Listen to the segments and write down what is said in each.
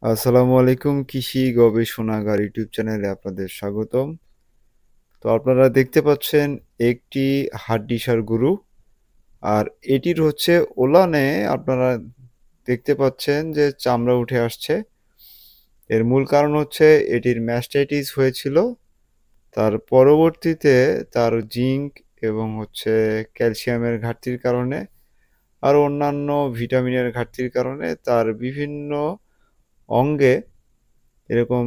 আসসালামু আলাইকুম, কৃষি গবেষণাগার ইউটিউব চ্যানেলে আপনাদের স্বাগতম। তো আপনারা দেখতে পাচ্ছেন একটি হাড্ডিসার গরু, আর এটির হচ্ছে ওলানে আপনারা দেখতে পাচ্ছেন যে চামড়া উঠে আসছে। এর মূল কারণ হচ্ছে এটির ম্যাস্টাইটিস হয়েছিল। তার পরবর্তীতে তার জিঙ্ক এবং হচ্ছে ক্যালসিয়ামের ঘাটতির কারণে আর অন্যান্য ভিটামিনের ঘাটতির কারণে তার বিভিন্ন অঙ্গে এরকম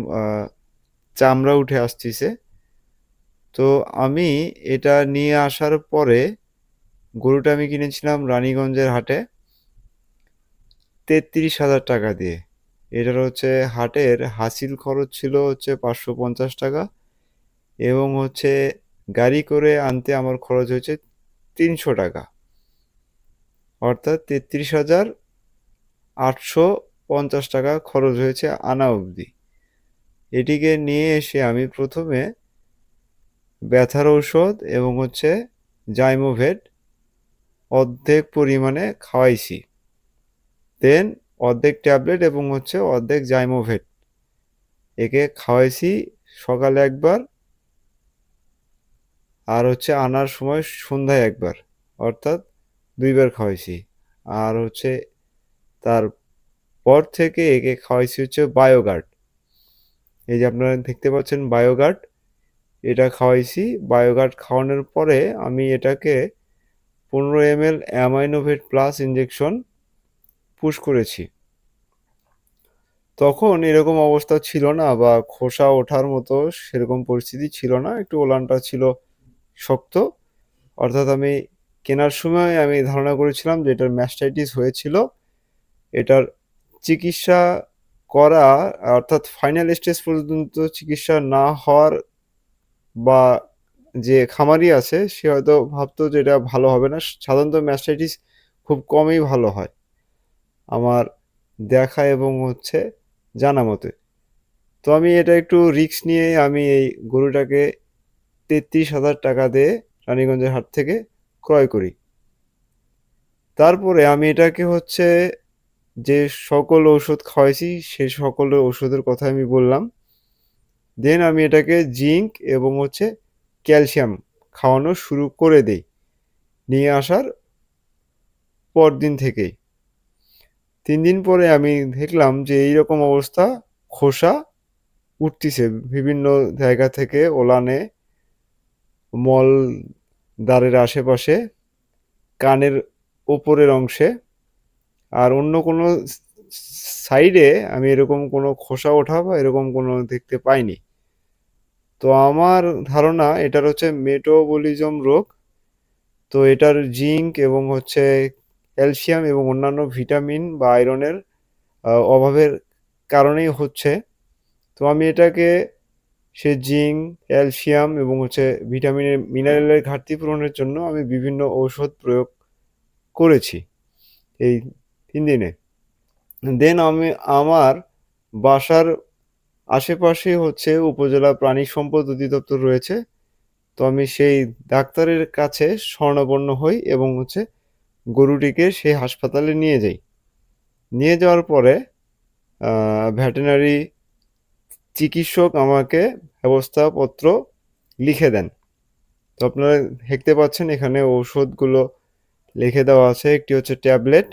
চামড়া উঠে আসতিছে। তো আমি এটা নিয়ে আসার পরে গরুটা আমি কিনেছিলাম রানীগঞ্জের হাটে ৩৩,০০০ টাকা দিয়ে। এটার হচ্ছে হাটের হাসিল খরচ ছিল হচ্ছে ৫৫০ টাকা, এবং হচ্ছে গাড়ি করে আনতে আমার খরচ হয়েছে ৩০০ টাকা, অর্থাৎ ৩৩,৮৫০ টাকা খরচ হয়েছে আনা অবধি। এটিকে নিয়ে এসে আমি প্রথমে ব্যথার ঔষধ এবং হচ্ছে জাইমোভেট অর্ধেক পরিমাণে খাওয়াইছি। দেন অর্ধেক ট্যাবলেট এবং হচ্ছে অর্ধেক জাইমোভেট একে খাওয়াইছি সকালে একবার, আর হচ্ছে আনার সময় সন্ধ্যায় একবার, অর্থাৎ দুইবার খাওয়াইছি। আর হচ্ছে তারপর থেকে একে খাওয়াইছি হচ্ছে বায়োগার্ড। এই যে আপনারা দেখতে পাচ্ছেন বায়োগার্ড, এটা খাওয়াইছি। বায়োগার্ড খাওয়ানোর পরে আমি এটাকে 15 ml অ্যামাইনোভেট প্লাস ইঞ্জেকশন পুশ করেছি। তখন এরকম অবস্থা ছিল না, বা খোসা ওঠার মতো সেরকম পরিস্থিতি ছিল না, একটু ওলানটা ছিল শক্ত। অর্থাৎ আমি কেনার সময় আমি ধারণা করেছিলাম যে এটার ম্যাস্টাইটিস হয়েছিল। এটার চিকিৎসা করা, অর্থাৎ ফাইনাল স্টেজ পর্যন্ত চিকিৎসা না হওয়ার, বা যে খামারি আছে সে হয়তো ভাবতো যে এটা ভালো হবে না। সাধারণত ম্যাস্টাইটিস খুব কমই ভালো হয় আমার দেখা এবং হচ্ছে জানা মতে। তো আমি এটা একটু রিস্ক নিয়ে আমি এই গরুটাকে ৩৩,০০০ টাকা দিয়ে রানীগঞ্জের হাট থেকে ক্রয় করি। তারপরে আমি এটাকে হচ্ছে যে সকল ঔষধ খাওয়াইছি সে সকল ওষুধের কথা আমি বললাম। দেন আমি এটাকে জিঙ্ক এবং হচ্ছে ক্যালসিয়াম খাওয়ানো শুরু করে দেই নিয়ে আসার পরদিন থেকেই। 3 দিন পরে আমি দেখলাম যে এইরকম অবস্থা, খোসা উঠতিছে বিভিন্ন জায়গা থেকে ওলানে, মলদ্বারের আশেপাশে, কানের ওপরের অংশে। আর অন্য কোনো সাইডে আমি এরকম কোনো খোসা ওঠা বা এরকম কোনো দেখতে পাইনি। তো আমার ধারণা এটার হচ্ছে মেটাবলিজম রোগ। তো এটার জিঙ্ক এবং হচ্ছে ক্যালসিয়াম এবং অন্যান্য ভিটামিন বা আয়রনের অভাবের কারণেই হচ্ছে। তো আমি এটাকে সে জিঙ্ক, ক্যালসিয়াম এবং হচ্ছে ভিটামিনের মিনারেলের ঘাটতি পূরণের জন্য আমি বিভিন্ন ঔষধ প্রয়োগ করেছি এই 3 দিনে। দেন আমি আমার বাসার আশেপাশে হচ্ছে উপজেলা প্রাণী সম্পদ অধিদপ্তর রয়েছে। তো আমি সেই ডাক্তারের কাছে শরণাপন্ন হই এবং হচ্ছে গরুটিকে সেই হাসপাতালে নিয়ে যাই। নিয়ে যাওয়ার পরে ভেটেরিনারি চিকিৎসক আমাকে ব্যবস্থাপত্র লিখে দেন। তো আপনারা দেখতে পাচ্ছেন এখানে ঔষধগুলো লিখে দেওয়া আছে। একটি হচ্ছে ট্যাবলেট,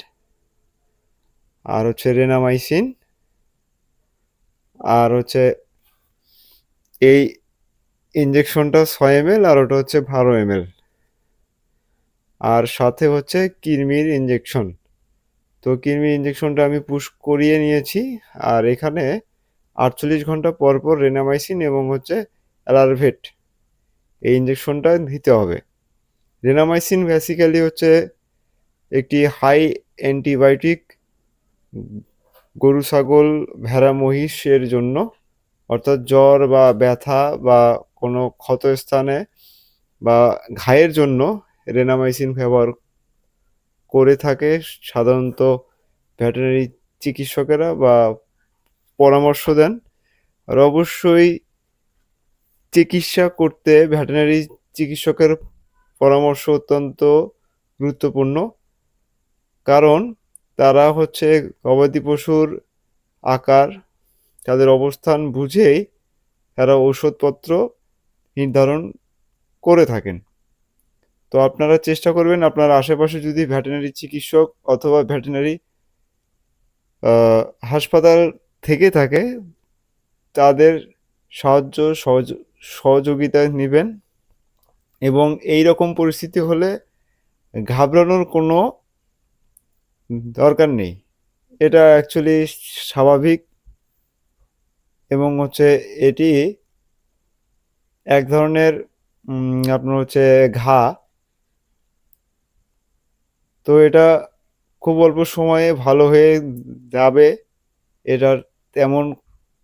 আর হচ্ছে রেনামাইসিন, আর হচ্ছে এই ইঞ্জেকশনটা 6 ml, আর ওটা হচ্ছে 12 ml, আর সাথে হচ্ছে কৃমির ইঞ্জেকশন। তো কৃমির ইঞ্জেকশনটা আমি পুশ করিয়ে নিয়েছি। আর এখানে 48 ঘন্টা পর পর রেনামাইসিন এবং হচ্ছে অ্যালারভেট এই ইঞ্জেকশনটা দিতে হবে। রেনামাইসিন বেসিক্যালি হচ্ছে একটি হাই অ্যান্টিবায়োটিক গরু, ছাগল, ভেড়া, মহিষের জন্য, অর্থাৎ জ্বর বা ব্যথা বা কোনো ক্ষতস্থানে বা ঘায়ের জন্য রেনামাইসিন ব্যবহার করে থাকে সাধারণত ভেটেরিনারি চিকিৎসকেরা, বা পরামর্শ দেন। আর অবশ্যই চিকিৎসা করতে ভেটেরিনারি চিকিৎসকের পরামর্শ অত্যন্ত গুরুত্বপূর্ণ, কারণ তারা হচ্ছে গবাদি পশুর আকার তাদের অবস্থান বুঝেই তারা ওষুধপত্র নির্ধারণ করে থাকেন। তো আপনারা চেষ্টা করবেন আপনার আশেপাশে যদি ভেটেরিনারি চিকিৎসক অথবা ভেটেরিনারি হাসপাতাল থেকে থাকে তাদের সাহায্য সহযোগিতা নেবেন এবং এই রকম পরিস্থিতি হলে ঘাবড়ানোর কোনো দরকার নেই। এটা অ্যাকচুয়ালি স্বাভাবিক এবং এটি এক ধরনের আপনার ঘা। তো এটা খুব অল্প সময়ে ভালো হয়ে যাবে। এটার তেমন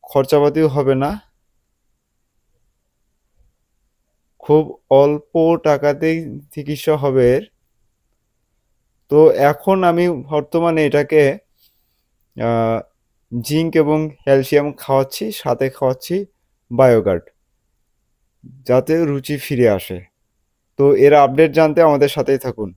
খরচাপাতিও হবে না। খুব অল্প টাকাতেই চিকিৎসা হবে এর। তো এখন আমি বর্তমানে এটাকে জিঙ্ক এবং ক্যালসিয়াম খাওয়াচ্ছি, সাথে খাওয়াচ্ছি বায়োগার্ড, যাতে রুচি ফিরে আসে। তো এর আপডেট জানতে আমাদের সাথেই থাকুন।